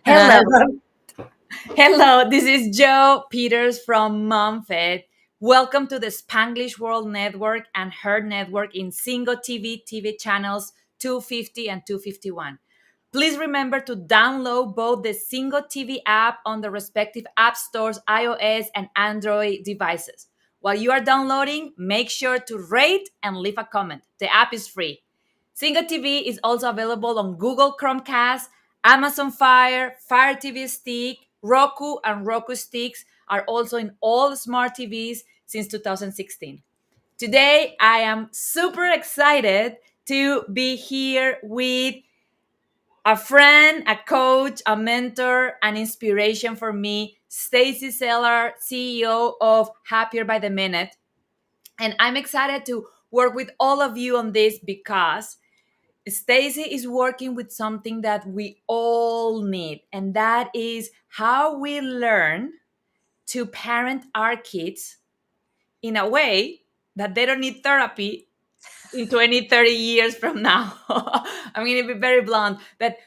Hello. Hello. Hello, this is Joe Peters from MOMFIT. Welcome to the Spanglish World Network and H.E.R Network in Single TV channels 250 and 251. Please remember to download both the Single TV app on the respective app stores, iOS and Android devices. While you are downloading, make sure to rate and leave a comment. The app is free. Single TV is also available on Google Chromecast, Amazon Fire, Fire TV Stick, Roku, and Roku Sticks are also in all smart TVs since 2016. Today, I am super excited to be here with a friend, a coach, a mentor, an inspiration for me, Stacey Sellar, CEO of Happier by the Minute. And I'm excited to work with all of you on this because Stacey is working with something that we all need, and that is how we learn to parent our kids in a way that they don't need therapy in 20, 30 years from now. I'm going to be very blunt, but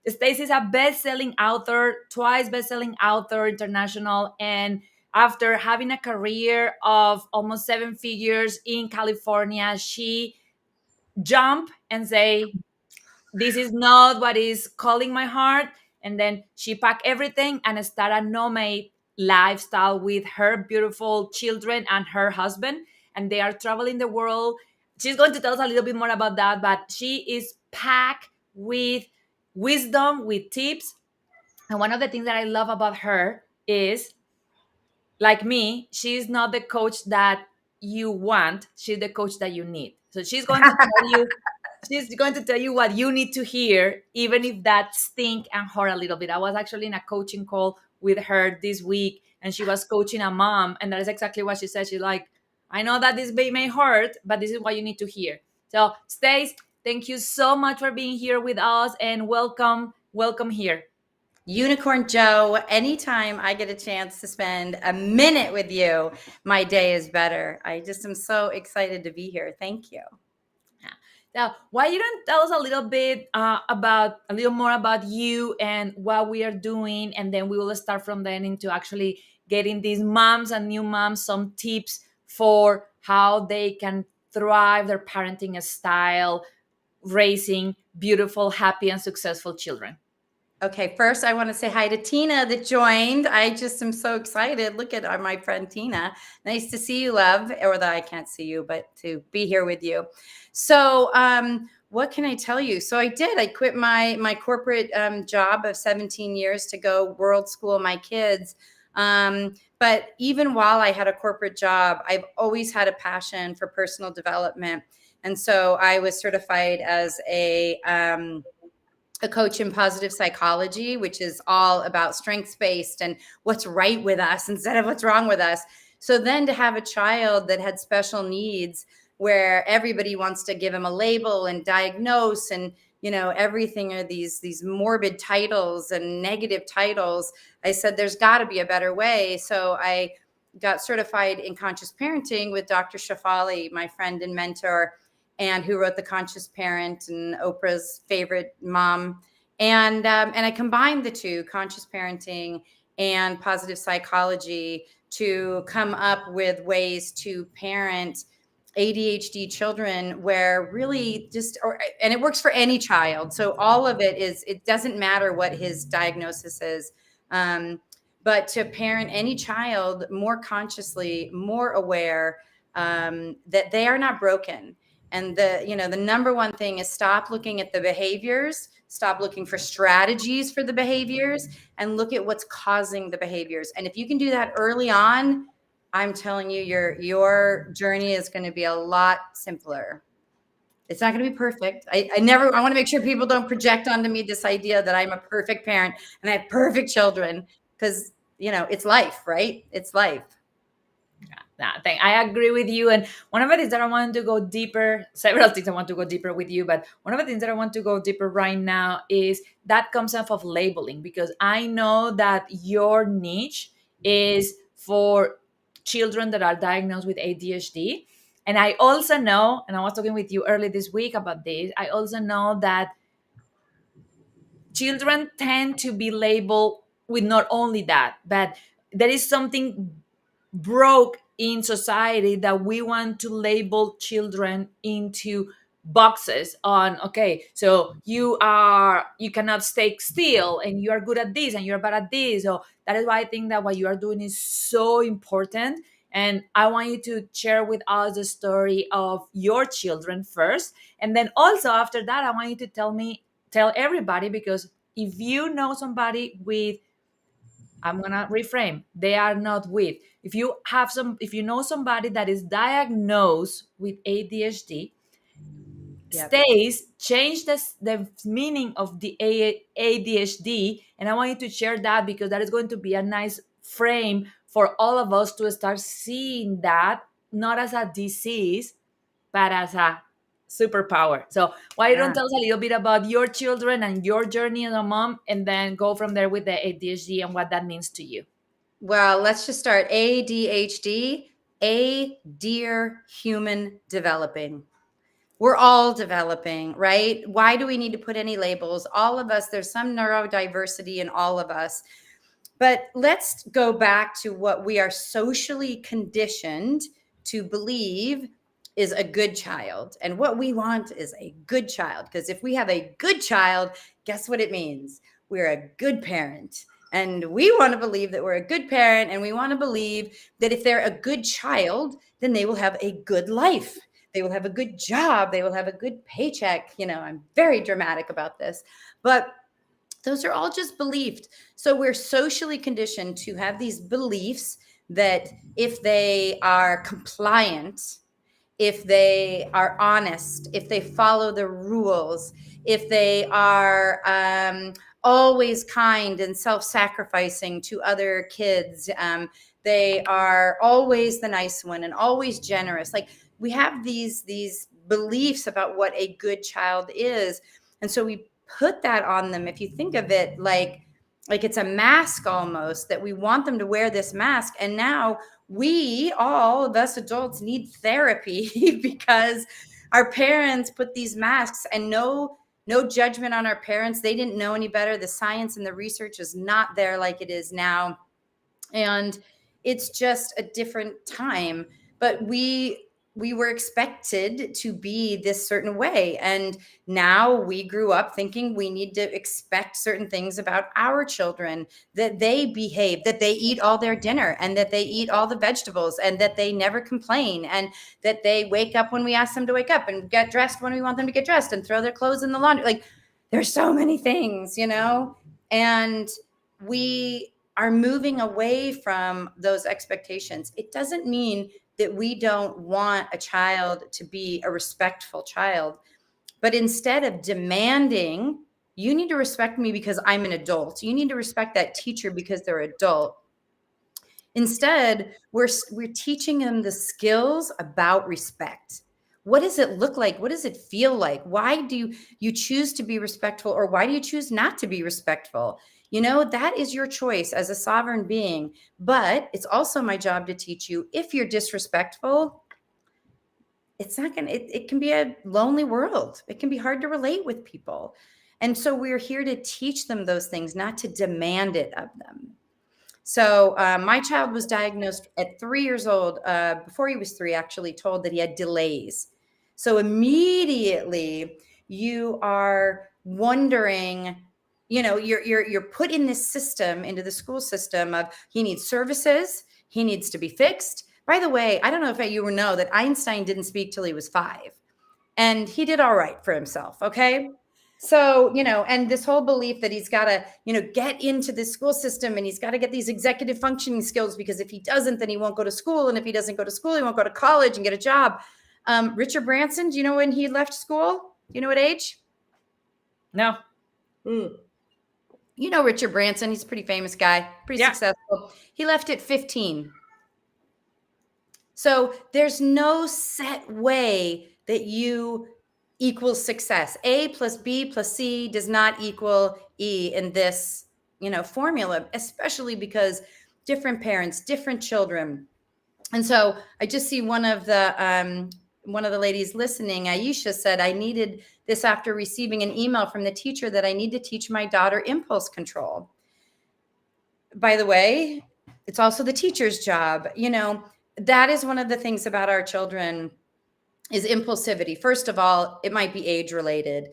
Stacey is a best-selling author, twice best-selling author international, and after having a career of almost 7 figures in California, she jumped and say, this is not what is calling my heart. And then she packed everything and started a nomad lifestyle with her beautiful children and her husband. And they are traveling the world. She's going to tell us a little bit more about that, but she is packed with wisdom, with tips. And one of the things that I love about her is, like me, she's not the coach that you want, she's the coach that you need. So she's going to tell you what you need to hear, even if that stink and hurt a little bit. I was actually in a coaching call with her this week, and she was coaching a mom, and that is exactly what she said. She's like, I know that this may hurt, but this is what you need to hear. So Stace, thank you so much for being here with us, and welcome here. Unicorn Joe, anytime I get a chance to spend a minute with you, my day is better. I just am so excited to be here. Thank you. Yeah. Now, why you don't tell us a little bit about a little more about you and what we are doing, and then we will start from then into actually getting these moms and new moms some tips for how they can thrive their parenting style, raising beautiful, happy, and successful children. Okay, first I want to say hi to Tina that joined. I just am so excited. Look at my friend Tina. Nice to see you, love, or that I can't see you, but to be here with you. So, what can I tell you? So I did. I quit my corporate job of 17 years to go world school my kids. But even while I had a corporate job, I've always had a passion for personal development, and so I was certified as a coach in positive psychology, which is all about strengths based and what's right with us instead of what's wrong with us. So then to have a child that had special needs where everybody wants to give him a label and diagnose and everything are these morbid titles and negative titles. I said there's got to be a better way. So I got certified in conscious parenting with Dr. Shafali, my friend and mentor, and who wrote The Conscious Parent and Oprah's favorite mom. And I combined the two, conscious parenting and positive psychology, to come up with ways to parent ADHD children where really and it works for any child. So all of it doesn't matter what his diagnosis is. But to parent any child more consciously, more aware, that they are not broken. And the number one thing is stop looking at the behaviors, stop looking for strategies for the behaviors, and look at what's causing the behaviors. And if you can do that early on, I'm telling you, your journey is going to be a lot simpler. It's not going to be perfect. I want to make sure people don't project onto me this idea that I'm a perfect parent and I have perfect children, because it's life, right? It's life. I agree with you. And one of the things that I want to go deeper, several things I want to go deeper with you, but one of the things that I want to go deeper right now is that concept of labeling, because I know that your niche is for children that are diagnosed with ADHD. And I also know, and I was talking with you early this week about this, I also know that children tend to be labeled with not only that, but there is something broke in society that we want to label children into boxes on. Okay, so you cannot stay still, and you are good at this and you're bad at this. So that is why I think that what you are doing is so important, and I want you to share with us the story of your children first, and then also after that I want you to tell everybody, because if you know somebody with, I'm gonna reframe. They are not with. If you know somebody that is diagnosed with ADHD, Yep. stays change the meaning of the ADHD, and I want you to share that, because that is going to be a nice frame for all of us to start seeing that not as a disease, but as a superpower. So why you don't Yeah. tell us a little bit about your children and your journey as a mom, and then go from there with the ADHD and what that means to you. Well, let's just start. ADHD, a dear human developing. We're all developing, right? Why do we need to put any labels? All of us, there's some neurodiversity in all of us. But let's go back to what we are socially conditioned to believe is a good child. And what we want is a good child. Because if we have a good child, guess what it means? We're a good parent. And we want to believe that we're a good parent. And we want to believe that if they're a good child, then they will have a good life. They will have a good job. They will have a good paycheck. I'm very dramatic about this. But those are all just beliefs. So we're socially conditioned to have these beliefs that if they are compliant, if they are honest, if they follow the rules, if they are always kind and self-sacrificing to other kids, they are always the nice one and always generous. Like, we have these beliefs about what a good child is, and so we put that on them. If you think of it like it's a mask almost, that we want them to wear this mask, and now we, all of us adults, need therapy because our parents put these masks, and no judgment on our parents. They didn't know any better. The science and the research is not there like it is now, and it's just a different time. But we were expected to be this certain way, and now we grew up thinking we need to expect certain things about our children, that they behave, that they eat all their dinner, and that they eat all the vegetables, and that they never complain, and that they wake up when we ask them to wake up, and get dressed when we want them to get dressed, and throw their clothes in the laundry. Like, there's so many things. And we are moving away from those expectations. It doesn't mean that we don't want a child to be a respectful child, but instead of demanding, you need to respect me because I'm an adult, you need to respect that teacher because they're adult. Instead, we're teaching them the skills about respect. What does it look like? What does it feel like? Why do you choose to be respectful, or why do you choose not to be respectful? That is your choice as a sovereign being. But it's also my job to teach you, if you're disrespectful, it's not going to, it can be a lonely world. It can be hard to relate with people. And so we're here to teach them those things, not to demand it of them. So my child was diagnosed at 3 years old, before he was three, actually, told that he had delays. So immediately you are wondering, you're put in this system, into the school system of, he needs services, he needs to be fixed. By the way, I don't know if you know that Einstein didn't speak till he was 5, and he did all right for himself. Okay. So, and this whole belief that he's got to, get into this school system, and he's got to get these executive functioning skills, because if he doesn't, then he won't go to school. And if he doesn't go to school, he won't go to college and get a job. Richard Branson, do you know when he left school? Do you know what age? No. Richard Branson, he's a pretty famous guy, pretty Yeah. successful. He left at 15. So there's no set way that you equal success. A plus B plus C does not equal E in this, formula, especially because different parents, different children. And so I just see one of the one of the ladies listening, Aisha, said, I needed this after receiving an email from the teacher that I need to teach my daughter impulse control. By the way, it's also the teacher's job. That is one of the things about our children is impulsivity. First of all, it might be age related.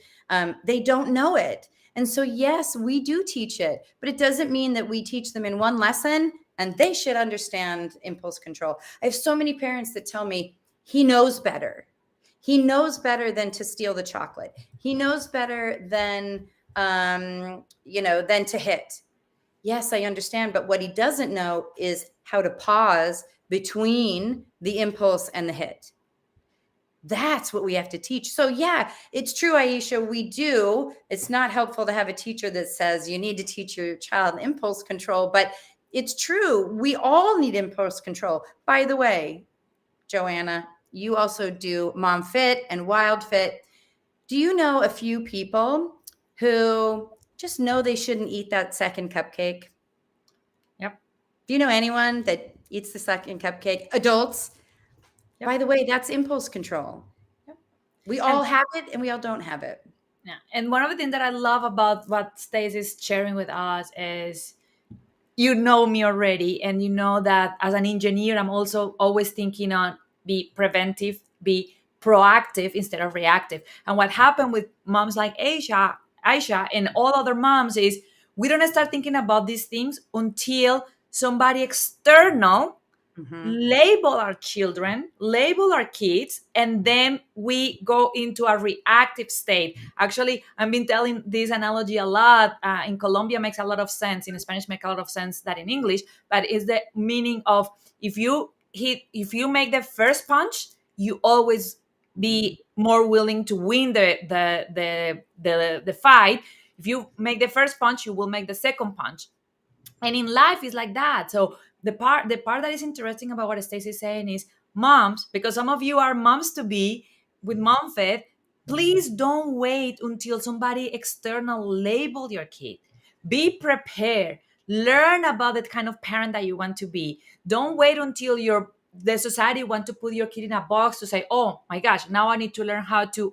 They don't know it. And so, yes, we do teach it, but it doesn't mean that we teach them in one lesson and they should understand impulse control. I have so many parents that tell me he knows better. He knows better than to steal the chocolate. He knows better than to hit. Yes, I understand. But what he doesn't know is how to pause between the impulse and the hit. That's what we have to teach. So, yeah, it's true, Aisha. We do. It's not helpful to have a teacher that says you need to teach your child impulse control, but it's true. We all need impulse control. By the way, Joanna, you also do MOMFIT and WildFit. Do you know a few people who just know they shouldn't eat that second cupcake? Yep. Do you know anyone that eats the second cupcake? Adults. Yep. By the way, that's impulse control. Yep. We And all have it and we all don't have it. yeah, and one of the things that I love about what Stacey is sharing with us is, you know me already, and you know that as an engineer, I'm also always thinking on be preventive, be proactive instead of reactive. And what happened with moms like Aisha, and all other moms is we don't start thinking about these things until somebody external Mhm. label our children, label our kids, and then we go into a reactive state. Actually, I've been telling this analogy a lot. In Colombia, makes a lot of sense. In Spanish, make a lot of sense that in English. But it's the meaning of if you make the first punch, you always be more willing to win the fight. If you make the first punch, you will make the second punch, and in life is like that. So the part that is interesting about what Stacey is saying is, moms, because some of you are moms to be with MomFit, please don't wait until somebody external label your kid. Be prepared. Learn about the kind of parent that you want to be. Don't wait until the society want to put your kid in a box to say, oh my gosh, now I need to learn how to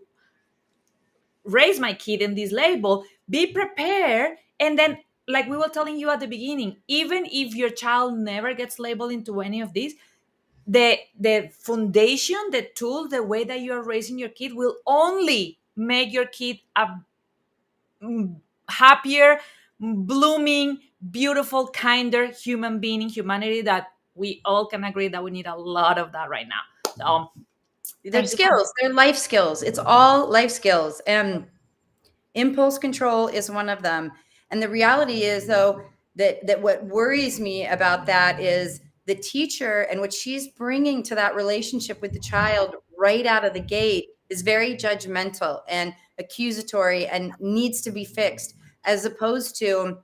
raise my kid in this label. Be prepared. And then, like we were telling you at the beginning, even if your child never gets labeled into any of these, the foundation, the tool, the way that you are raising your kid will only make your kid a happier, blooming, beautiful, kinder human being in humanity, that we all can agree that we need a lot of that right now. So They're thank you so much. skills, they're life skills. It's all life skills. And impulse control is one of them. And the reality is, though, that what worries me about that is the teacher and what she's bringing to that relationship with the child right out of the gate is very judgmental and accusatory and needs to be fixed, as opposed to,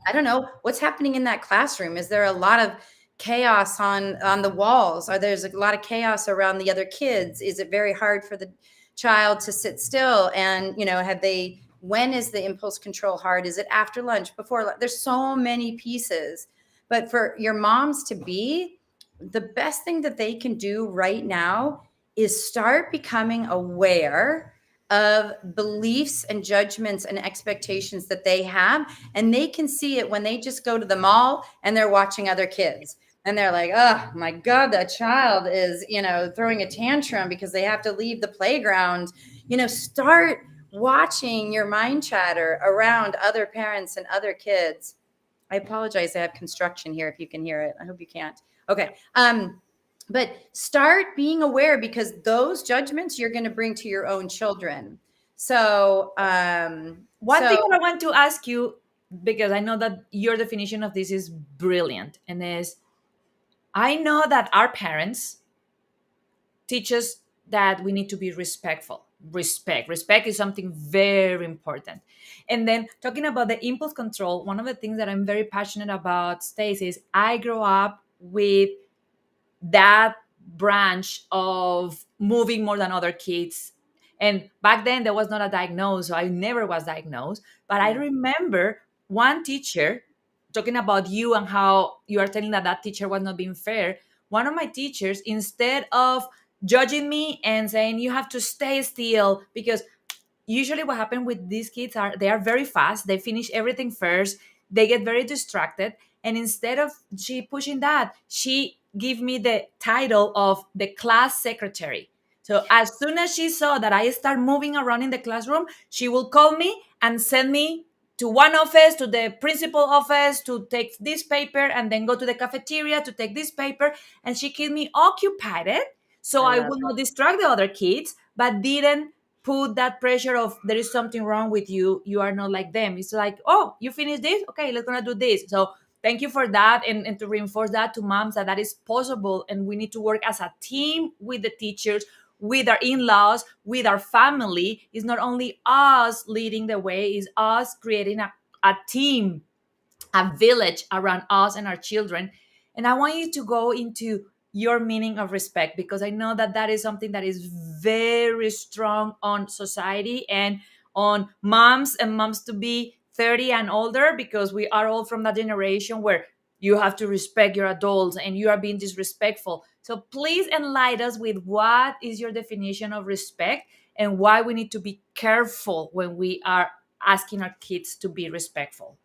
I don't know, what's happening in that classroom. Is there a lot of chaos on the walls? Or there's a lot of chaos around the other kids? Is it very hard for the child to sit still? And have they? When is the impulse control hard? Is it after lunch, before lunch? There's so many pieces. But for your moms to be, the best thing that they can do right now is start becoming aware of beliefs and judgments and expectations that they have. And they can see it when they just go to the mall and they're watching other kids. And they're like, oh my God, that child is, throwing a tantrum because they have to leave the playground. Start watching your mind chatter around other parents and other kids. I apologize. I have construction here if you can hear it. I hope you can't. Okay. But start being aware, because those judgments you're going to bring to your own children. So, One thing that I want to ask you, because I know that your definition of this is brilliant, and is, I know that our parents teach us that we need to be respectful. Respect is something very important. And then talking about the impulse control, one of the things that I'm very passionate about, Stacey, is I grew up with that branch of moving more than other kids. And back then there was not a diagnosis, so I never was diagnosed. But I yeah. remember one teacher talking about you and how you are telling that teacher was not being fair. One of my teachers, instead of judging me and saying you have to stay still, because usually what happens with these kids are they are very fast, they finish everything first, they get very distracted, and instead of she pushing that, she give me the title of the class secretary. So as soon as she saw that I start moving around in the classroom, she will call me and send me to one office, to the principal office, to take this paper, and then go to the cafeteria to take this paper. And she keep me occupied, so I I love will not distract the other kids, but didn't put that pressure of there is something wrong with you, you are not like them. It's like, oh, you finished this, okay, let's gonna do this. So thank you for that, and to reinforce that to moms, that that is possible, and we need to work as a team with the teachers, with our in-laws, with our family. It's not only us leading the way, it's us creating a team, a village around us and our children. And I want you to go into your meaning of respect, because I know that that is something that is very strong on society and on moms and moms to be 30 and older, because we are all from that generation where you have to respect your adults and you are being disrespectful. So please enlighten us with what is your definition of respect, and why we need to be careful when we are asking our kids to be respectful.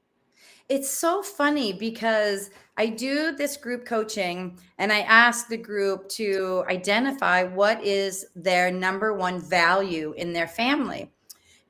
It's so funny because I do this group coaching and I ask the group to identify what is their number one value in their family.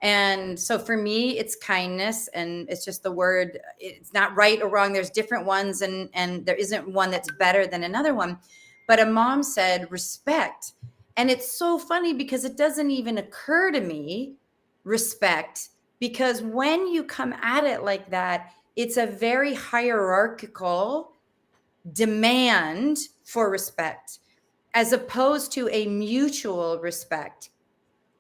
And so for me, it's kindness, and it's just the word. It's not right or wrong. There's different ones, and there isn't one that's better than another one. But a mom said respect, and it's so funny because it doesn't even occur to me respect, because when you come at it like that, it's a very hierarchical demand for respect as opposed to a mutual respect.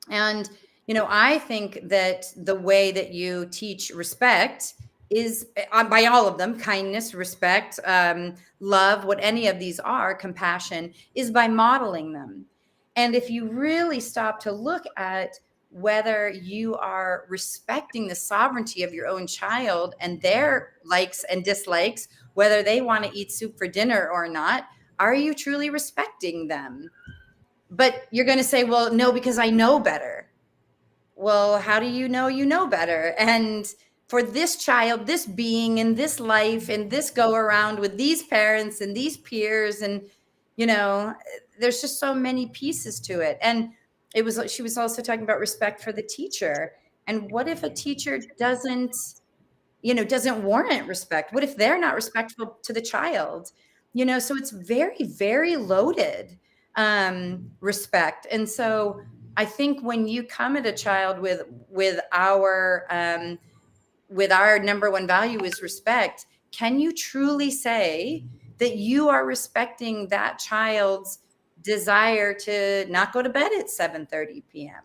And, I think that the way that you teach respect is by all of them: kindness, respect, love, what any of these are, compassion, is by modeling them. And if you really stop to look at whether you are respecting the sovereignty of your own child and their likes and dislikes, whether they want to eat soup for dinner or not, are you truly respecting them? But you're going to say, well, no, because I know better. Well, how do you know better? And for this child, this being in this life, and this go around with these parents and these peers, and you know, there's just so many pieces to it. And she was also talking about respect for the teacher. And what if a teacher doesn't warrant respect? What if they're not respectful to the child? So it's very, very loaded, respect. And so I think when you come at a child with our number one value is respect, can you truly say that you are respecting that child's desire to not go to bed at 7:30 p.m.?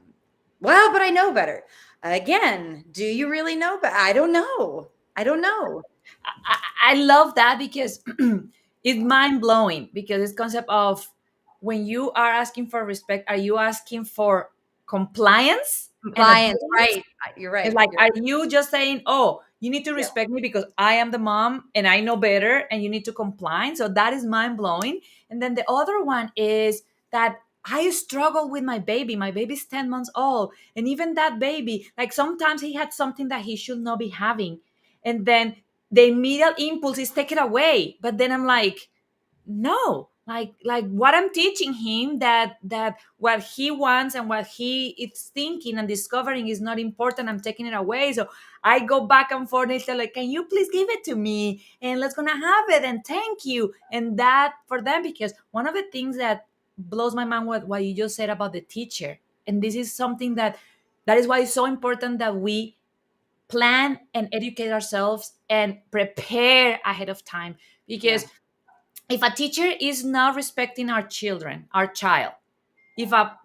Well, but I know better. Again, do you really know? But I don't know. I don't know. I love that, because it's mind blowing, because this concept of when you are asking for respect, are you asking for compliance and Compliance, obedience? right. You're It's right. like, are you just saying, oh, you need to Yeah. respect me because I am the mom and I know better and you need to comply? So that is mind blowing. And then the other one is that I struggle with my baby. My baby's 10 months old. And even that baby, like sometimes he had something that he should not be having. And then the immediate impulse is take it away. But then I'm like, no, like what I'm teaching him, that what he wants and what he is thinking and discovering is not important, I'm taking it away. So I go back and forth and say, like, can you please give it to me, and let's gonna have it, and thank you. And that for them, because one of the things that blows my mind, what you just said about the teacher, and this is something that is why it's so important that we plan and educate ourselves and prepare ahead of time. Yeah. Because if a teacher is not respecting our children, our child, if a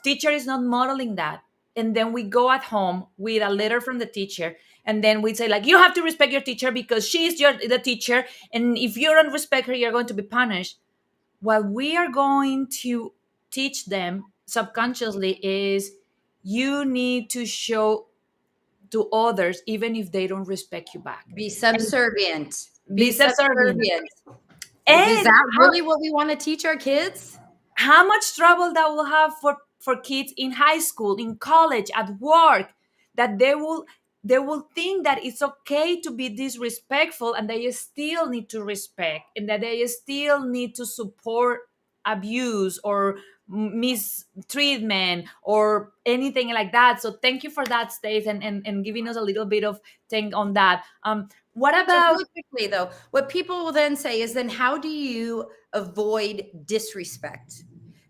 teacher is not modeling that, and then we go at home with a letter from the teacher, and then we say, like, you have to respect your teacher because she's the teacher, and if you don't respect her, you're going to be punished. What we are going to teach them subconsciously is you need to show to others even if they don't respect you back, Be and subservient. Be be subservient. subservient. Is And that really what we want to teach our kids? how much trouble that will have for kids in high school, in college, at work, that they will think that it's okay to be disrespectful, and they still need to respect, and that they still need to support abuse or mistreatment or anything like that. So thank you for that, Stace, and giving us a little bit of thing on that. What So about really quickly though, what people will then say is, then how do you avoid disrespect?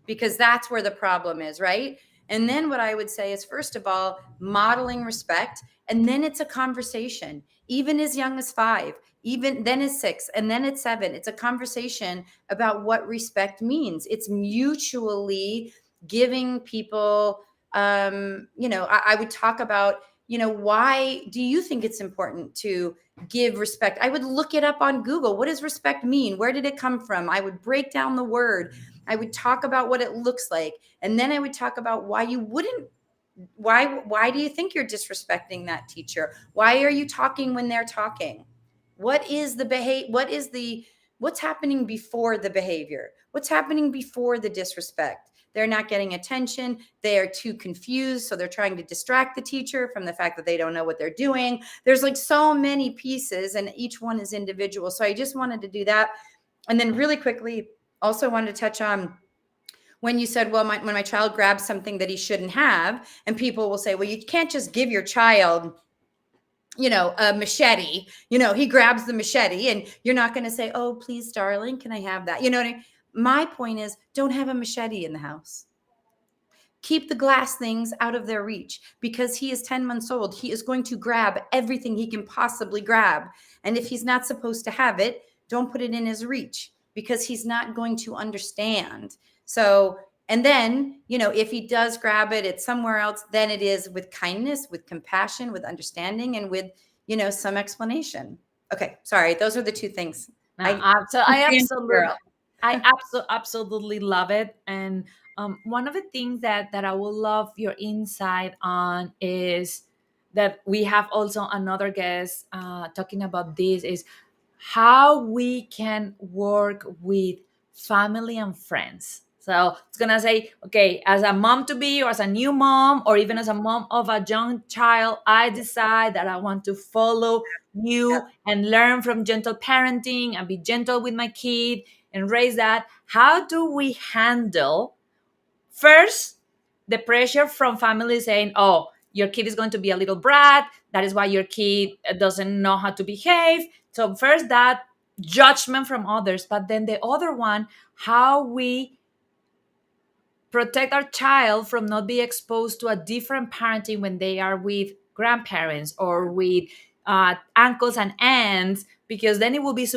Because that's where the problem is, right? And then what I would say is, first of all, modeling respect, and then it's a conversation, even as young as 5, even then as 6, and then at 7. It's a conversation about what respect means. It's mutually giving people, I would talk about, why do you think it's important to give respect? I would look it up on Google. What does respect mean? Where did it come from? I would break down the word. I would talk about what it looks like. And then I would talk about why you wouldn't, why do you think you're disrespecting that teacher? Why are you talking when they're talking? What is the behavior? What's happening before the behavior? What's happening before the disrespect? They're not getting attention. They are too confused. So they're trying to distract the teacher from the fact that they don't know what they're doing. There's like so many pieces, and each one is individual. So I just wanted to do that. And then really quickly, also wanted to touch on when you said, well, when my child grabs something that he shouldn't have, and people will say, well, you can't just give your child, a machete. He grabs the machete, and you're not going to say, oh, please, darling, can I have that? You know what I mean? My point is, don't have a machete in the house. Keep the glass things out of their reach, because he is 10 months old. He is going to grab everything he can possibly grab. And if he's not supposed to have it, don't put it in his reach, because he's not going to understand. So, and then, if he does grab it, it's somewhere else, then it is with kindness, with compassion, with understanding, and with, some explanation. Okay. Sorry. Those are the two things. now? I, I absolutely girl. absolutely love it. And one of the things that I would love your insight on is that we have also another guest talking about this, is how we can work with family and friends. So it's gonna say, okay, as a mom to be, or as a new mom, or even as a mom of a young child, I decide that I want to follow you and learn from gentle parenting and be gentle with my kid and raise that. How do we handle first the pressure from family saying, oh, your kid is going to be a little brat, that is why your kid doesn't know how to behave. So first that judgment from others, but then the other one, how we protect our child from not being exposed to a different parenting when they are with grandparents or with uncles and aunts, because then it will be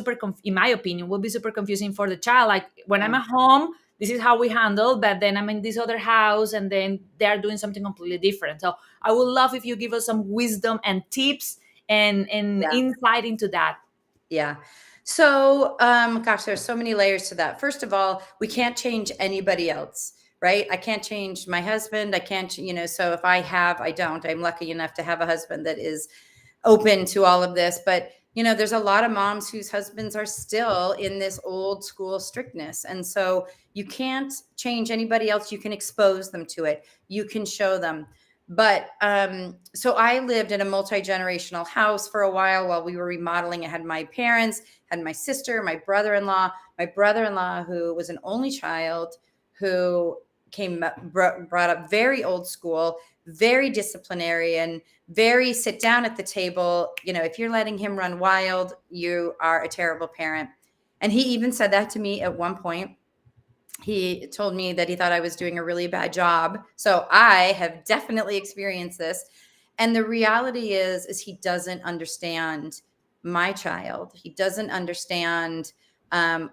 in my opinion, will be super confusing for the child. Like when I'm Yeah. at home, this is how we handle, but then I'm in this other house and then they're doing something completely different. So I would love if you give us some wisdom and tips and Yeah. insight into that. Yeah. So, gosh, there's so many layers to that. First of all, we can't change anybody else, right? I can't change my husband. I can't, so if I don't. I'm lucky enough to have a husband that is open to all of this. But, there's a lot of moms whose husbands are still in this old school strictness. And so you can't change anybody else. You can expose them to it, you can show them. But so I lived in a multi-generational house for a while we were remodeling. I had my parents, had my sister, my brother-in-law who was an only child, who brought up very old school, very disciplinarian, very sit down at the table. If you're letting him run wild, you are a terrible parent. And he even said that to me at one point. He told me that he thought I was doing a really bad job. So I have definitely experienced this. And the reality is he doesn't understand my child. He doesn't understand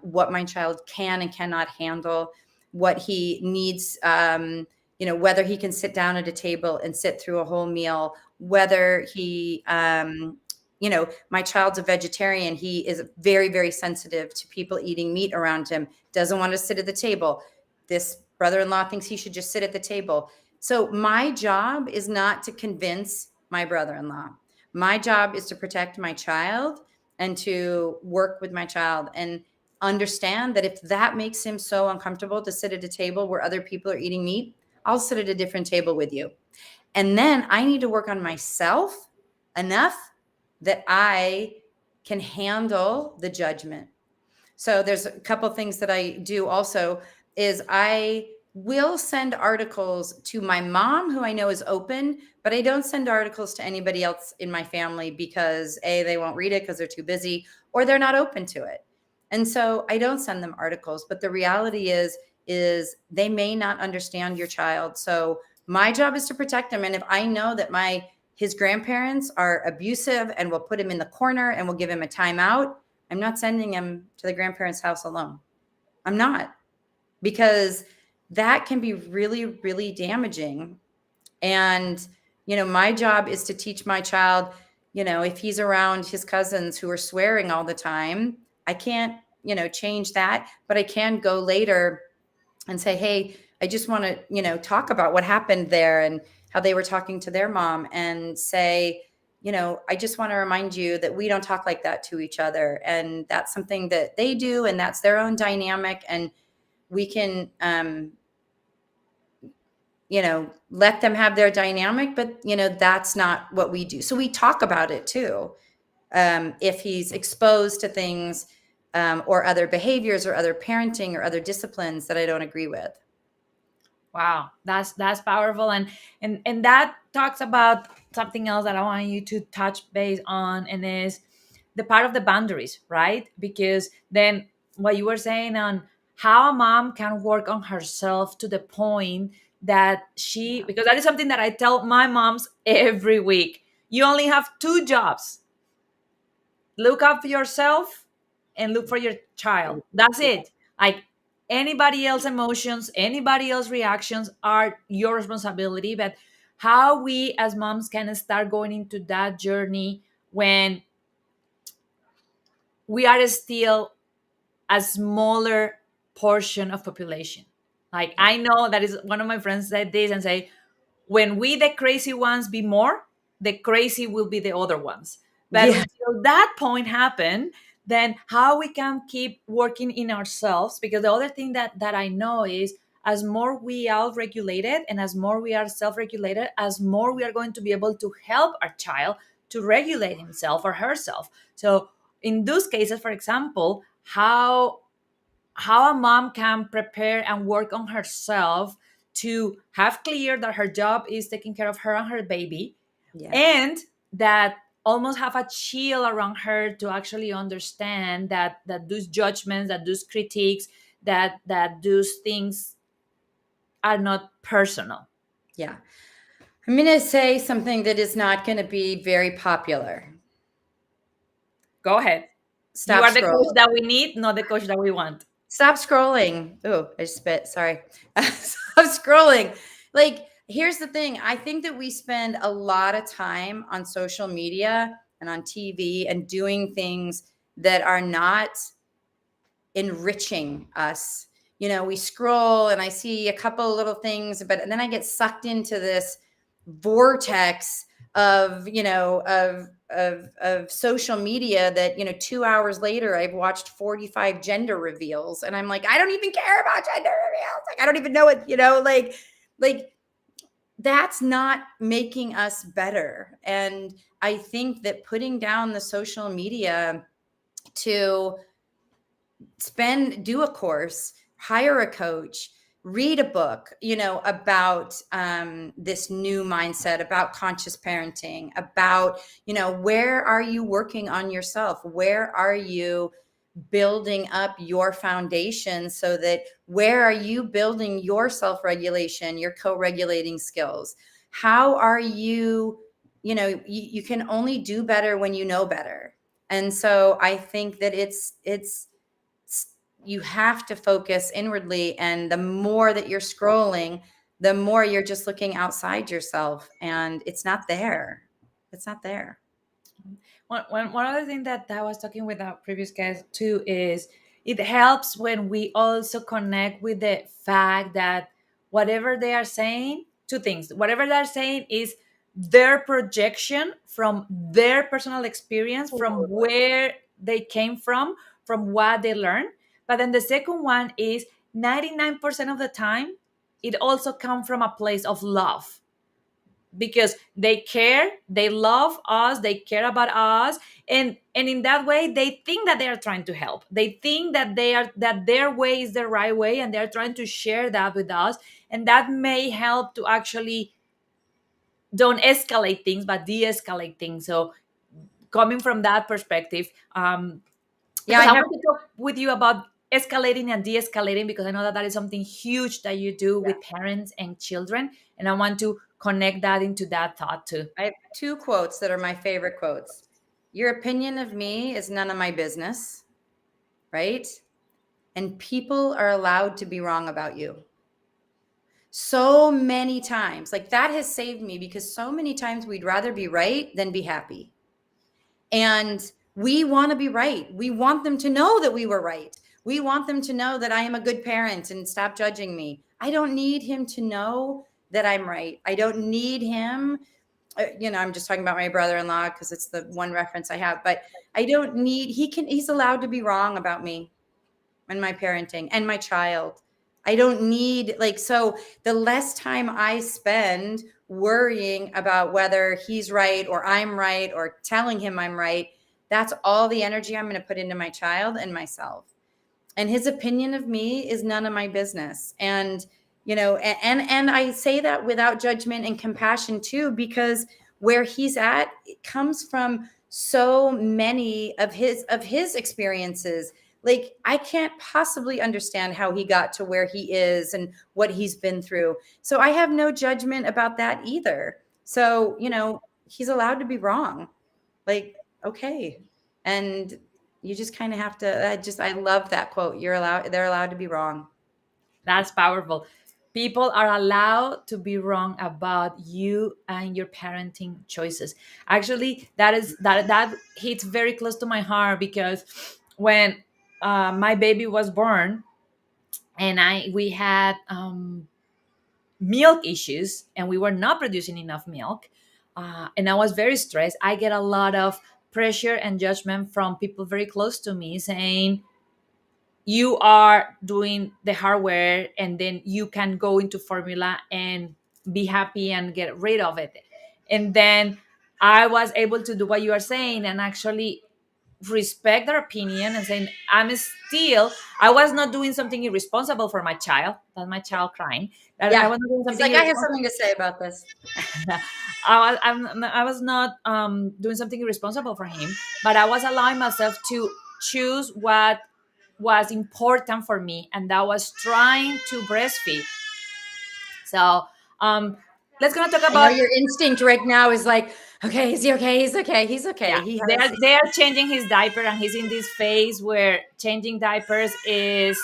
what my child can and cannot handle, what he needs, whether he can sit down at a table and sit through a whole meal, whether he, my child's a vegetarian. He is very, very sensitive to people eating meat around him, doesn't want to sit at the table. This brother-in-law thinks he should just sit at the table. So my job is not to convince my brother-in-law. My job is to protect my child and to work with my child. And understand that if that makes him so uncomfortable to sit at a table where other people are eating meat, I'll sit at a different table with you. And then I need to work on myself enough that I can handle the judgment. So there's a couple things that I do also is I will send articles to my mom who I know is open, but I don't send articles to anybody else in my family because A, they won't read it because they're too busy or they're not open to it. And so I don't send them articles, but the reality is they may not understand your child. So my job is to protect them. And if I know that his grandparents are abusive and will put him in the corner and will give him a timeout, I'm not sending him to the grandparents' house alone. I'm not, because that can be really, really damaging. And, my job is to teach my child, if he's around his cousins who are swearing all the time, I can't, change that, but I can go later and say, hey, I just want to, talk about what happened there and how they were talking to their mom, and say, I just want to remind you that we don't talk like that to each other. And that's something that they do, and that's their own dynamic. And we can, let them have their dynamic, but, that's not what we do. So we talk about it too. If he's exposed to things, or other behaviors or other parenting or other disciplines that I don't agree with. Wow, that's powerful, and that talks about something else that I want you to touch base on, and is the part of the boundaries, right? Because then what you were saying on how a mom can work on herself to the point that she, Yeah. because that is something that I tell my moms every week. You only have two jobs: look after yourself and look for your child. That's it. Like, anybody else emotions, anybody else reactions are your responsibility. But how we as moms can start going into that journey when we are still a smaller portion of population. Like, Yeah. I know that is one of my friends said this and say, when we the crazy ones be more, the crazy will be the other ones. But Yeah. until that point happen, then how we can keep working in ourselves? Because the other thing that I know is, as more we are regulated and as more we are self-regulated, as more we are going to be able to help our child to regulate himself or herself. So in those cases, for example, how a mom can prepare and work on herself to have clear that her job is taking care of her and her baby, Yes. and that almost have a chill around her to actually understand that those judgments, that those critiques, that those things are not personal. Yeah. I'm going to say something that is not going to be very popular. Go ahead. You Stop are the coach scrolling. that we need, not the coach that we want. Stop scrolling. Oh, I just spit. Sorry. Stop scrolling. Like, here's the thing. I think that we spend a lot of time on social media and on TV and doing things that are not enriching us. We scroll and I see a couple of little things, but and then I get sucked into this vortex of, of social media that, 2 hours later I've watched 45 gender reveals and I'm like, I don't even care about gender reveals. Like, I don't even know it, like that's not making us better. And I think that putting down the social media to do a course, hire a coach, read a book, about this new mindset, about conscious parenting, about, where are you working on yourself? Where are you building up your foundation so that where are you building your self-regulation, your co-regulating skills? How are you, you can only do better when you know better. And so I think that it's you have to focus inwardly, and the more that you're scrolling, the more you're just looking outside yourself, and it's not there. One other thing that I was talking with our previous guest too is, it helps when we also connect with the fact that whatever they are saying, two things, whatever they're saying is their projection from their personal experience, from where they came from what they learned. But then the second one is 99% of the time, it also comes from a place of love, because they care, they love us, they care about us, and in that way they think that they are trying to help, they think that they are, that their way is the right way, and they're trying to share that with us, and that may help to actually don't escalate things but de-escalate things. So coming from that perspective, Yeah, because I I have. want to talk with you about escalating and de-escalating, because I know that that is something huge that you do Yeah, with parents and children, and I want to connect that into that thought too. I have two quotes that are my favorite quotes. Your opinion of me is none of my business, right? And people are allowed to be wrong about you. So many times, like that has saved me because so many times we'd rather be right than be happy. And we want to be right. We want them to know that we were right. We want them to know that I am a good parent and stop judging me. I don't need him to know that I'm right. I don't need him. I'm just talking about my brother-in-law because it's the one reference I have, but I don't need, he's allowed to be wrong about me and my parenting and my child. I don't need, like, so the less time I spend worrying about whether he's right or I'm right or telling him I'm right, that's all the energy I'm going to put into my child and myself. And his opinion of me is none of my business. And and I say that without judgment and compassion too, because where he's at, it comes from so many of his experiences. Like, I can't possibly understand how he got to where he is and what he's been through, so I have no judgment about that either. So he's allowed to be wrong. Like, okay. And you just kind of have to, I love that quote. They're allowed to be wrong. That's powerful. People are allowed to be wrong about you and your parenting choices. Actually, that hits very close to my heart, because when my baby was born, and I we had milk issues, and we were not producing enough milk, and I was very stressed. I get a lot of pressure and judgment from people very close to me, saying, you are doing the hardware, and then you can go into formula and be happy and get rid of it. And then I was able to do what you are saying, and actually respect their opinion, and saying, I was not doing something irresponsible for my child. That's my child crying. That I Yeah. was not doing He's something like, I have irresponsible. something to say about this. I was not doing something irresponsible for him, but I was allowing myself to choose what was important for me, and that was trying to breastfeed. So let's gonna talk I know about, your instinct right now is like, okay, is he okay? He's okay. He's yeah, okay. they are changing his diaper, and he's in this phase where changing diapers is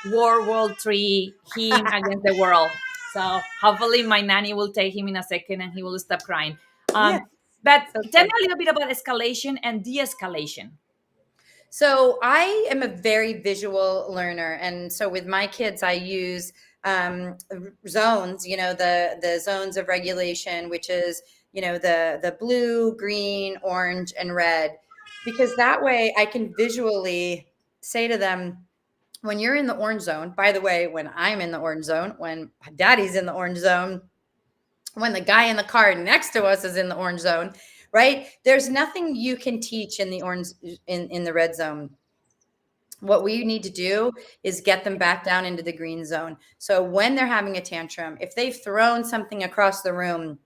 World War III, him against the world. So hopefully my nanny will take him in a second and he will stop crying. Yeah. But So tell me good. a little bit about escalation and de-escalation. So I am a very visual learner, and so with my kids, I use zones. The zones of regulation, which is the blue, green, orange, and red, because that way I can visually say to them, when you're in the orange zone. By the way, when I'm in the orange zone, when Daddy's in the orange zone, when the guy in the car next to us is in the orange zone, right? There's nothing you can teach in the orange in the red zone. What we need to do is get them back down into the green zone. So when they're having a tantrum, if they've thrown something across the room,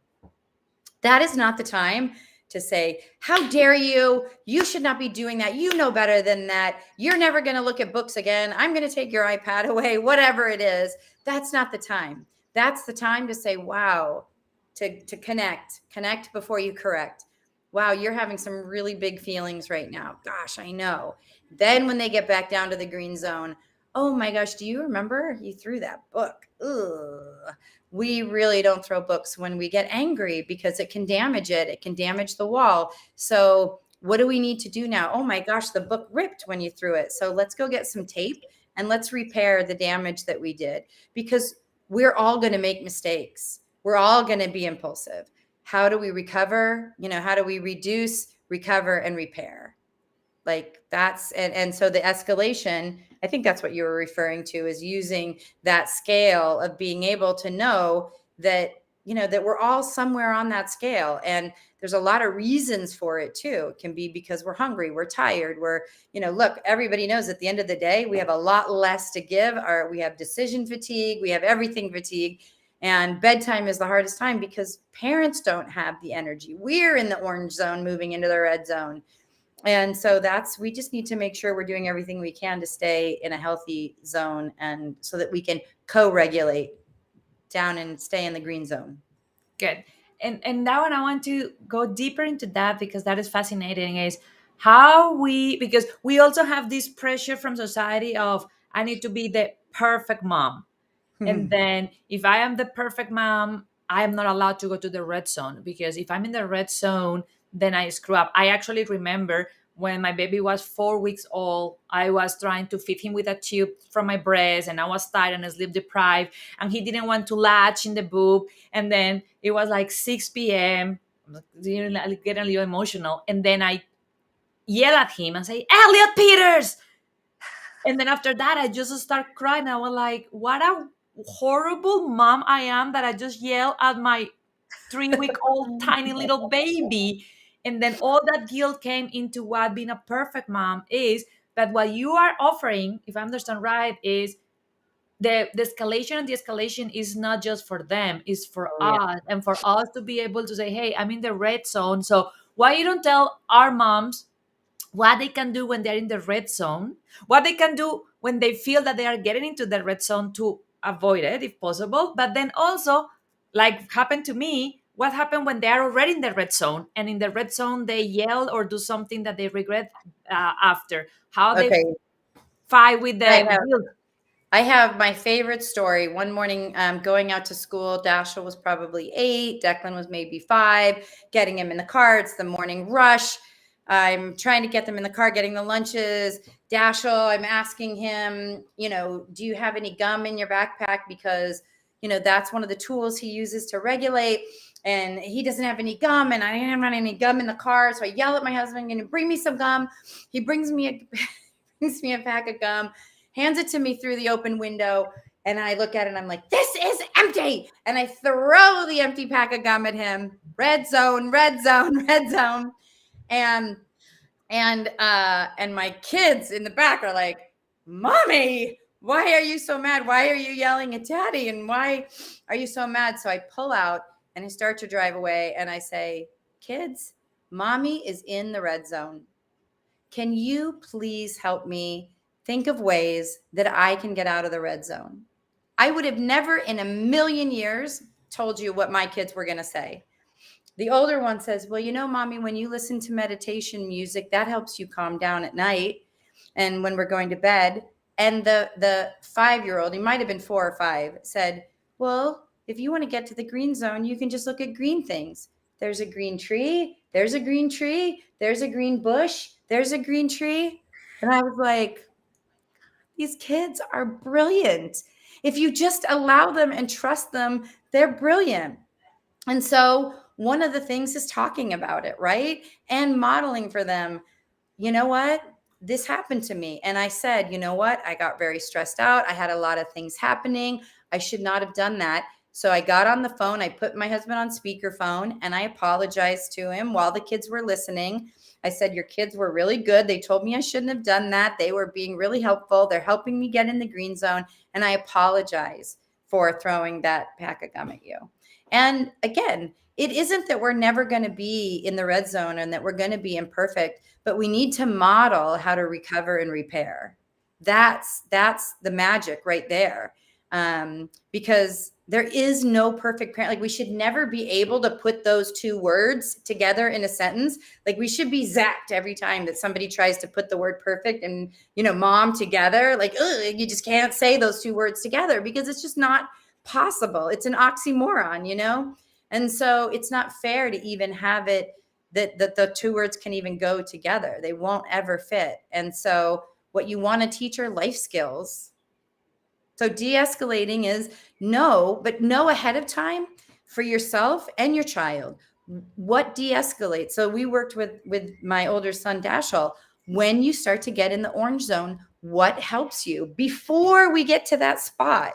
that is not the time to say, how dare you? You should not be doing that. You know better than that. You're never going to look at books again. I'm going to take your iPad away, whatever it is. That's not the time. That's the time to say, wow, to connect before you correct. Wow, you're having some really big feelings right now. Gosh, I know. Then when they get back down to the green zone, oh my gosh, do you remember you threw that book? Ugh. We really don't throw books when we get angry because it can damage it. It can damage the wall. So what do we need to do now? Oh my gosh, the book ripped when you threw it. So let's go get some tape and let's repair the damage that we did, because we're all going to make mistakes. We're all going to be impulsive. How do we recover? How do we reduce, recover, and repair? Like, that's, and so the escalation, I think that's what you were referring to, is using that scale of being able to know that, that we're all somewhere on that scale. And there's a lot of reasons for it too. It can be because we're hungry, we're tired, look, everybody knows at the end of the day, we have a lot less to give, or we have decision fatigue, we have everything fatigue. And bedtime is the hardest time because parents don't have the energy. We're in the orange zone moving into the red zone. And so we just need to make sure we're doing everything we can to stay in a healthy zone, and so that we can co-regulate down and stay in the green zone. Good. And now, and I want to go deeper into that because that is fascinating, is how because we also have this pressure from society of, I need to be the perfect mom. And then if I am the perfect mom, I am not allowed to go to the red zone, because if I'm in the red zone, then I screw up. I actually remember when my baby was 4 weeks old, I was trying to feed him with a tube from my breast, and I was tired and sleep deprived, and he didn't want to latch in the boob. And then it was like 6 p.m. Getting a little emotional. And then I yell at him and say, Elliot Peters. And then after that, I just start crying. I was like, what a horrible mom I am, that I just yell at my 3 week old tiny little baby. And then all that guilt came into what being a perfect mom is. But what you are offering, if I understand right, is the escalation and the escalation is not just for them, it's for Oh yeah. us, and for us to be able to say, hey, I'm in the red zone. So why you don't tell our moms what they can do when they're in the red zone, what they can do when they feel that they are getting into the red zone to avoid it if possible, but then also, like happened to me, what happened when they are already in the red zone, and in the red zone they yell or do something that they regret after, how they Okay. fight with I the have guilt. I have my favorite story. One morning, going out to school, Dashiell was probably 8, Declan was maybe 5, getting him in the car. It's the morning rush. I'm trying to get them in the car, getting the lunches. Dashiell, I'm asking him, do you have any gum in your backpack? Because, that's one of the tools he uses to regulate. And he doesn't have any gum, and I didn't have any gum in the car. So I yell at my husband, "Can you bring me some gum?" He brings me brings me a pack of gum, hands it to me through the open window. And I look at it and I'm like, this is empty. And I throw the empty pack of gum at him. Red zone, red zone, red zone. And and my kids in the back are like, Mommy, why are you so mad? Why are you yelling at Daddy? And why are you so mad? So I pull out and I start to drive away, and I say, kids, Mommy is in the red zone. Can you please help me think of ways that I can get out of the red zone? I would have never in a million years told you what my kids were going to say. The older one says, well, Mommy, when you listen to meditation music, that helps you calm down at night and when we're going to bed. And the 5-year-old, he might have been 4 or 5, said, well, if you want to get to the green zone, you can just look at green things. There's a green tree. There's a green tree. There's a green bush. There's a green tree. And I was like, these kids are brilliant. If you just allow them and trust them, they're brilliant. And so one of the things is talking about it, right? And modeling for them, you know what? This happened to me. And I said, you know what? I got very stressed out. I had a lot of things happening. I should not have done that. So I got on the phone. I put my husband on speakerphone and I apologized to him while the kids were listening. I said, your kids were really good. They told me I shouldn't have done that. They were being really helpful. They're helping me get in the green zone. And I apologize for throwing that pack of gum at you. And again, it isn't that we're never going to be in the red zone and that we're going to be imperfect, but we need to model how to recover and repair. That's the magic right there. Because there is no perfect parent. Like, we should never be able to put those two words together in a sentence. Like, we should be zapped every time that somebody tries to put the word perfect and, mom together. Like, ugh, you just can't say those two words together because it's just not possible. It's an oxymoron. And so it's not fair to even have it that the two words can even go together. They won't ever fit. And so what you want to teach are life skills. So de-escalating is but know ahead of time for yourself and your child. What de-escalates? So we worked with my older son, Dashiell. When you start to get in the orange zone, what helps you before we get to that spot.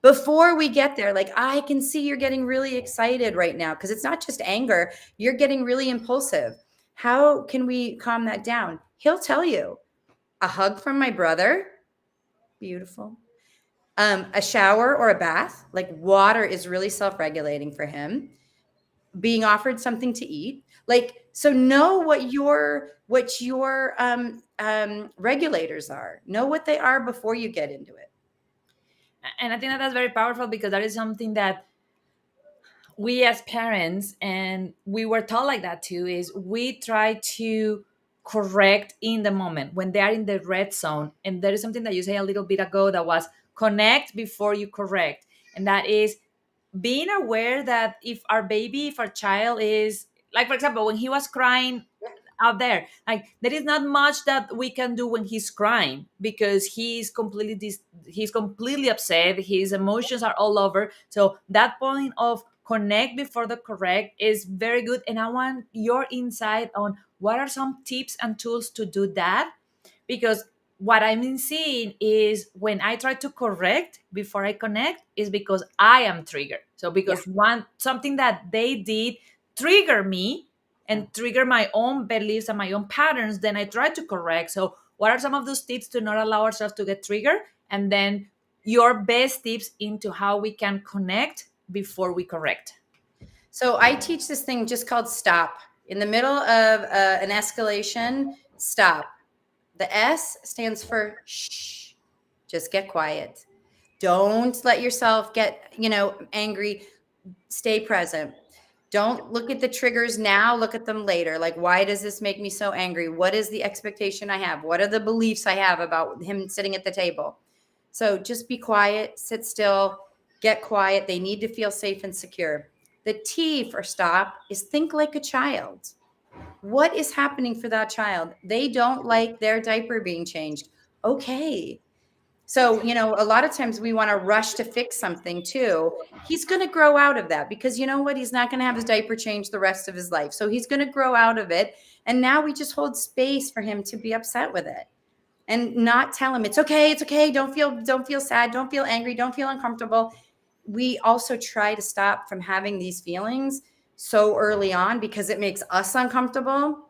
Before we get there, like, I can see you're getting really excited right now because it's not just anger, you're getting really impulsive. How can we calm that down? He'll tell you, a hug from my brother, beautiful. A shower or a bath, like water is really self-regulating for him. Being offered something to eat, like, so know what your regulators are. Know what they are before you get into it. And I think that that's very powerful because that is something that we as parents, and we were taught like that too, is we try to correct in the moment when they are in the red zone. And there is something that you say a little bit ago that was connect before you correct. And that is being aware that if our baby, if our child is, like, for example, when he was crying out there, like, there is not much that we can do when he's crying because he's completely upset, his emotions are all over. So that point of connect before the correct is very good, and I want your insight on what are some tips and tools to do that. Because what I've been seeing is when I try to correct before I connect is because I am triggered. So Yeah. because one something that they did trigger me Yeah. and trigger my own beliefs and my own patterns, then I try to correct. So what are some of those tips to not allow ourselves to get triggered? And then your best tips into how we can connect before we correct. So I teach this thing just called stop. In the middle of an escalation, stop. The S stands for shh. Just get quiet. Don't let yourself get, angry. Stay present. Don't look at the triggers now, look at them later. Like, why does this make me so angry? What is the expectation I have? What are the beliefs I have about him sitting at the table? So just be quiet, sit still, get quiet. They need to feel safe and secure. The T for stop is think like a child. What is happening for that child? They don't like their diaper being changed. Okay. So, a lot of times we want to rush to fix something too. He's going to grow out of that because you know what? He's not going to have his diaper changed the rest of his life. So he's going to grow out of it. And now we just hold space for him to be upset with it and not tell him it's okay. It's okay. Don't feel sad. Don't feel angry. Don't feel uncomfortable. We also try to stop from having these feelings so early on because it makes us uncomfortable.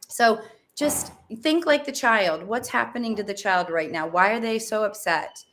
So just think like the child. What's happening to the child right now? Why are they so upset?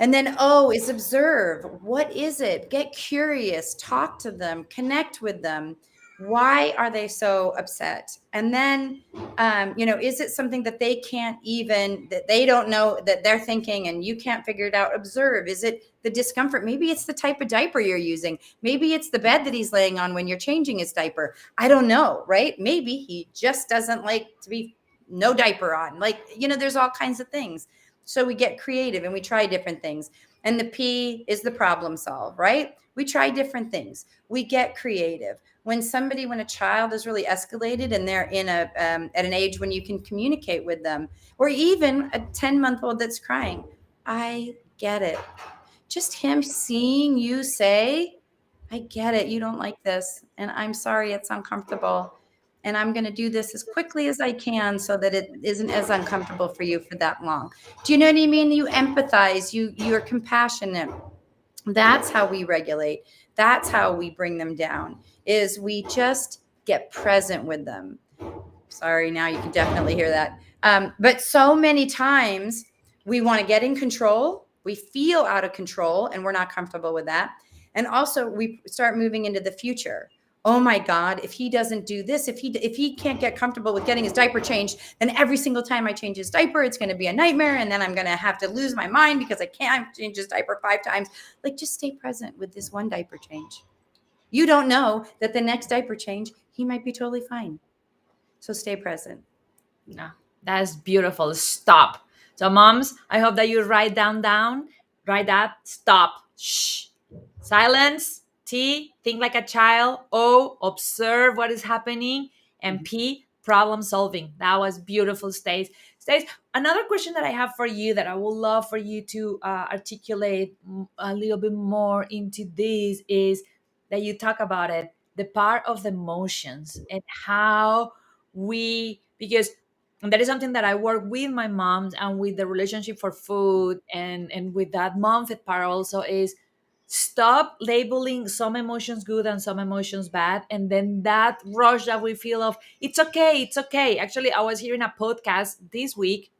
And then O is observe. What is it? Get curious, talk to them, connect with them. Why are they so upset? And then, is it something that they can't even, that they don't know that they're thinking and you can't figure it out? Observe. Is it the discomfort? Maybe it's the type of diaper you're using. Maybe it's the bed that he's laying on when you're changing his diaper. I don't know, right? Maybe he just doesn't like to be no diaper on. Like, there's all kinds of things. So we get creative and we try different things. And the P is the problem solve, right? We try different things. We get creative. When a child is really escalated and they're at an age when you can communicate with them, or even a 10-month-old that's crying, I get it. Just him seeing you say, I get it. You don't like this. And I'm sorry it's uncomfortable. And I'm going to do this as quickly as I can so that it isn't as uncomfortable for you for that long. Do you know what I mean? You empathize, you're compassionate. That's how we regulate. That's how we bring them down, is we just get present with them. Sorry, now you can definitely hear that. But so many times we want to get in control. We feel out of control and we're not comfortable with that. And also we start moving into the future. Oh my God, if he doesn't do this, if he can't get comfortable with getting his diaper changed, then every single time I change his diaper, it's going to be a nightmare. And then I'm going to have to lose my mind because I can't change his diaper 5 times. Like, just stay present with this one diaper change. You don't know that the next diaper change, he might be totally fine. So stay present. No, that's beautiful. Stop. So, moms, I hope that you write that, stop. Shh. Silence. T, think like a child. O, observe what is happening. And P, problem solving. That was beautiful, Stace. Stace, another question that I have for you that I would love for you to articulate a little bit more into this is that you talk about it, the part of the emotions and how because And that is something that I work with my moms, and with the relationship for food, and with that MOMFIT part also, is stop labeling some emotions good and some emotions bad, and then that rush that we feel of it's okay, it's okay. Actually, I was hearing a podcast this week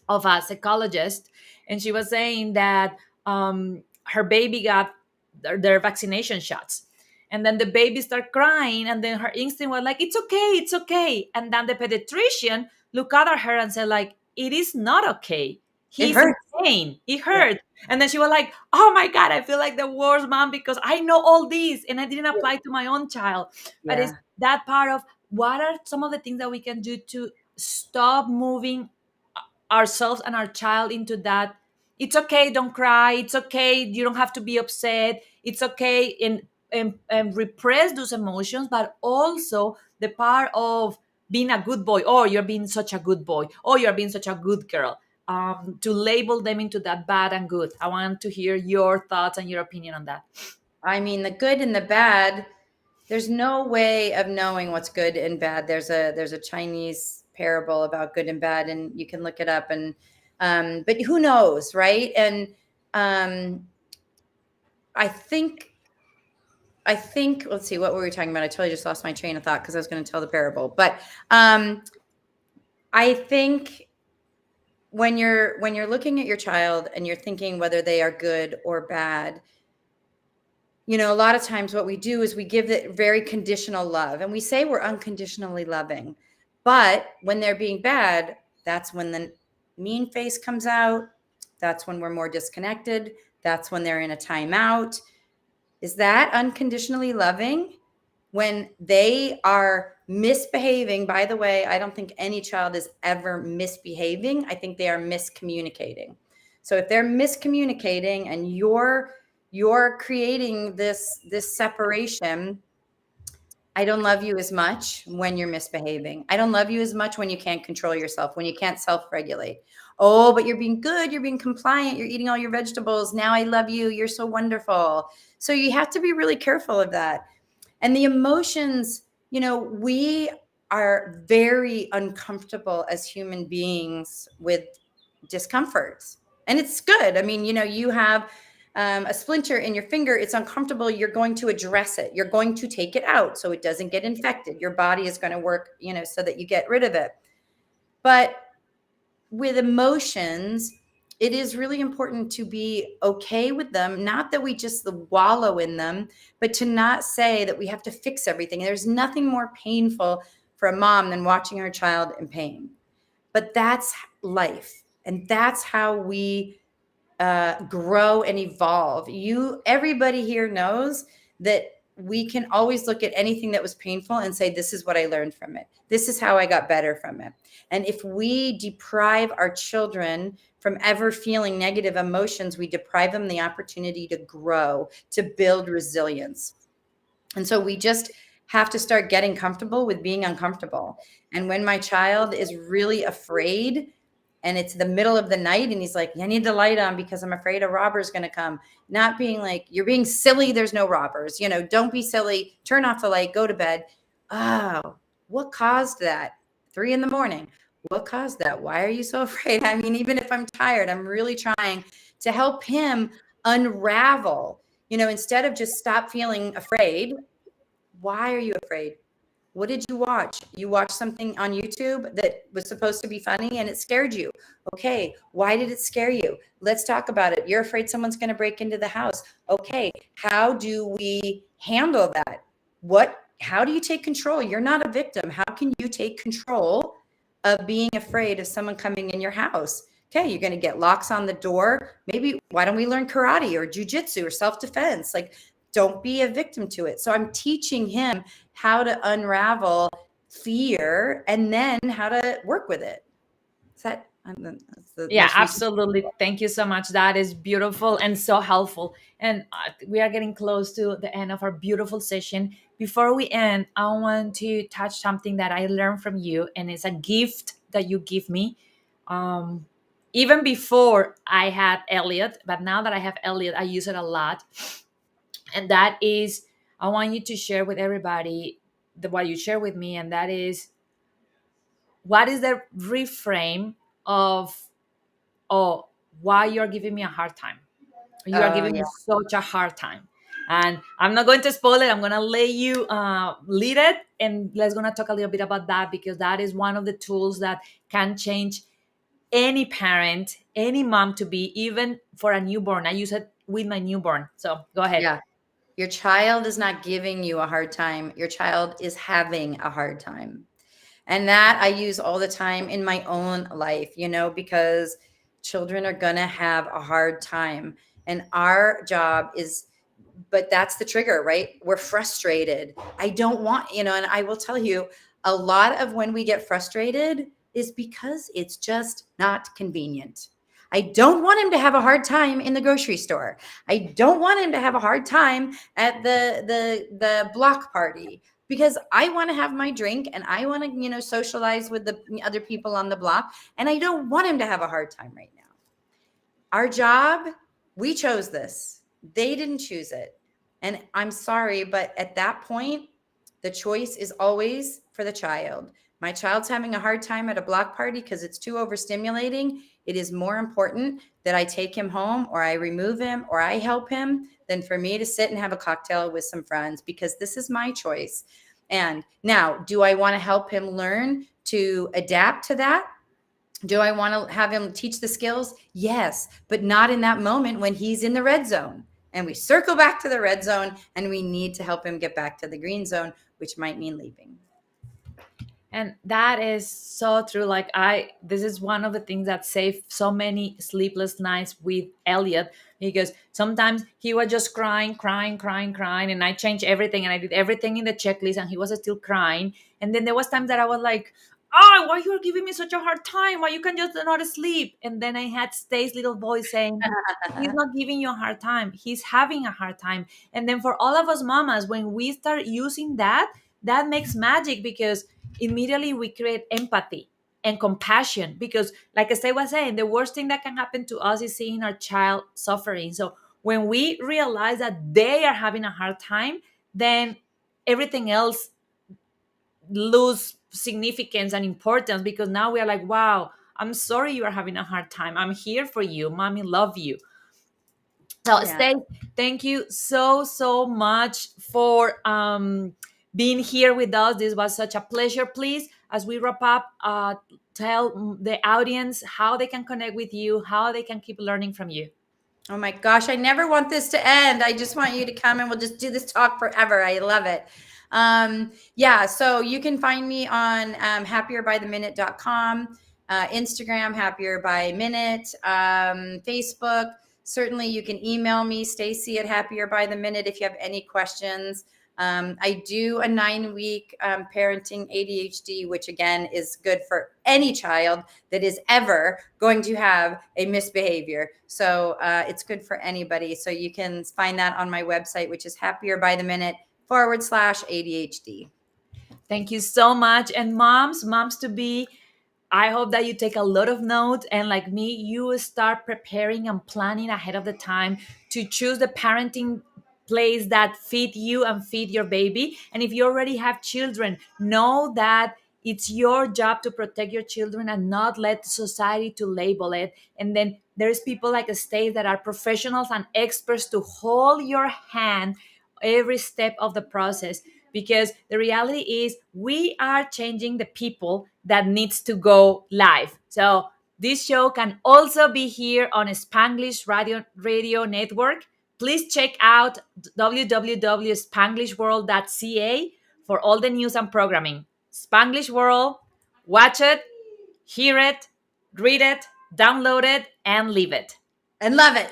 of a psychologist, and she was saying that her baby got their vaccination shots, and then the baby started crying, and then her instinct was like, it's okay, it's okay. And then the pediatrician looked at her and said like, it is not okay, It he's in hurts. pain, it Yeah. hurt. And then she was like, oh my god, I feel like the worst mom, because I know all these and I didn't apply to my own child. But it's Yeah. that part of, what are some of the things that we can do to stop moving ourselves and our child into that, it's okay, don't cry, it's okay, you don't have to be upset, it's okay, and repress those emotions, but also the part of being a good boy, or you're being such a good boy, or you're being such a good girl, to label them into that bad and good. I want to hear your thoughts and your opinion on that. I mean, the good and the bad, there's no way of knowing what's good and bad. There's a Chinese parable about good and bad, and you can look it up. And but who knows, right? And um, I think let's see, what were we talking about? I totally just lost my train of thought because I was going to tell the parable. But um, I think when you're looking at your child and you're thinking whether they are good or bad, a lot of times what we do is we give it very conditional love, and we say we're unconditionally loving. But when they're being bad, that's when the mean face comes out. That's when we're more disconnected. That's when they're in a timeout. Is that unconditionally loving? When they are misbehaving, by the way, I don't think any child is ever misbehaving. I think they are miscommunicating. So if they're miscommunicating and you're creating this separation, I don't love you as much when you're misbehaving. I don't love you as much when you can't control yourself, when you can't self-regulate. Oh, but you're being good, you're being compliant, you're eating all your vegetables. Now I love you. You're so wonderful. So you have to be really careful of that. And the emotions, we are very uncomfortable as human beings with discomforts. And it's good. I mean, you have a splinter in your finger, it's uncomfortable. You're going to address it. You're going to take it out so it doesn't get infected. Your body is going to work, so that you get rid of it. But with emotions, it is really important to be okay with them. Not that we just wallow in them, but to not say that we have to fix everything. There's nothing more painful for a mom than watching her child in pain. But that's life. And that's how we grow and evolve. Everybody here knows that we can always look at anything that was painful and say, this is what I learned from it. This is how I got better from it. And if we deprive our children from ever feeling negative emotions, we deprive them the opportunity to grow, to build resilience. And so we just have to start getting comfortable with being uncomfortable. And when my child is really afraid, and it's the middle of the night and he's like, I need the light on because I'm afraid a robber's going to come. Not being like, you're being silly, there's no robbers. Don't be silly, turn off the light, go to bed. Oh, what caused that? 3 a.m. What caused that? Why are you so afraid? I mean, even if I'm tired, I'm really trying to help him unravel. Instead of just stop feeling afraid. Why are you afraid? What did you watch? You watched something on YouTube that was supposed to be funny and it scared you. Okay, why did it scare you? Let's talk about it. You're afraid someone's going to break into the house. Okay, how do we handle that? How do you take control? You're not a victim. How can you take control of being afraid of someone coming in your house? Okay, you're going to get locks on the door. Maybe why don't we learn karate or jujitsu or self-defense? Like, don't be a victim to it. So I'm teaching him how to unravel fear and then how to work with it. That's the Yeah, most recent. absolutely. Thank you so much. That is beautiful and so helpful. And we are getting close to the end of our beautiful session. Before we end, I want to touch something that I learned from you, and it's a gift that you give me. Um, Even before I had Elliot, but now that I have Elliot, I use it a lot. And that is, I want you to share with everybody what you share with me, and that is, what is the reframe of, oh, why you're giving me a hard time? You are Oh, giving yeah. me such a hard time. And I'm not going to spoil it. I'm going to let you lead it. And let's going to talk a little bit about that, because that is one of the tools that can change any parent, any mom to be, even for a newborn. I use it with my newborn. So go ahead. Yeah. Your child is not giving you a hard time. Your child is having a hard time. And that I use all the time in my own life, because children are going to have a hard time. And our job is, but that's the trigger, right? We're frustrated. I don't want, and I will tell you, a lot of when we get frustrated is because it's just not convenient. I don't want him to have a hard time in the grocery store. I don't want him to have a hard time at the block party, because I want to have my drink and I want to, socialize with the other people on the block, and I don't want him to have a hard time right now. Our job, we chose this. They didn't choose it. And I'm sorry, but at that point, the choice is always for the child. My child's having a hard time at a block party because it's too overstimulating. It is more important that I take him home, or I remove him, or I help him, than for me to sit and have a cocktail with some friends, because this is my choice. And now, do I want to help him learn to adapt to that? Do I want to have him teach the skills? Yes, but not in that moment when he's in the red zone. And we circle back to the red zone, and we need to help him get back to the green zone, which might mean leaving. And that is so true. Like, this is one of the things that saved so many sleepless nights with Elliot, because sometimes he was just crying, crying, crying, crying, and I changed everything and I did everything in the checklist, and he was still crying. And then there was times that I was like, "Oh, why you're giving me such a hard time? Why you can just not sleep?" And then I had Stacey's little voice saying, "He's not giving you a hard time. He's having a hard time." And then for all of us mamas, when we start using that, that makes magic, because immediately we create empathy and compassion. Because, like I was saying, the worst thing that can happen to us is seeing our child suffering. So when we realize that they are having a hard time, then everything else lose significance and importance, because now we are like, wow, I'm sorry you are having a hard time. I'm here for you. Mommy love you. So, Yeah. Stay, thank you so, so much for being here with us. This was such a pleasure. Please, as we wrap up, tell the audience how they can connect with you, how they can keep learning from you. Oh my gosh, I never want this to end. I just want you to come and we'll just do this talk forever. I love it. Yeah, so you can find me on happierbytheminute.com, Instagram, Happier by Minute, Facebook. Certainly, you can email me, Stacey at Happier by the Minute, if you have any questions. I do a 9-week parenting ADHD, which again is good for any child that is ever going to have a misbehavior. So it's good for anybody. So you can find that on my website, which is happierbytheminute/ADHD. Thank you so much. And moms to be, I hope that you take a lot of notes, and like me, you start preparing and planning ahead of the time to choose the parenting place that fit you and fit your baby. And if you already have children, know that it's your job to protect your children and not let society to label it. And then there's people like a state that are professionals and experts to hold your hand every step of the process, because the reality is we are changing the people that needs to go live. So this show can also be here on Spanglish Radio Network. Please check out www.spanglishworld.ca for all the news and programming. Spanglish World, watch it, hear it, read it, download it, and leave it. And love it.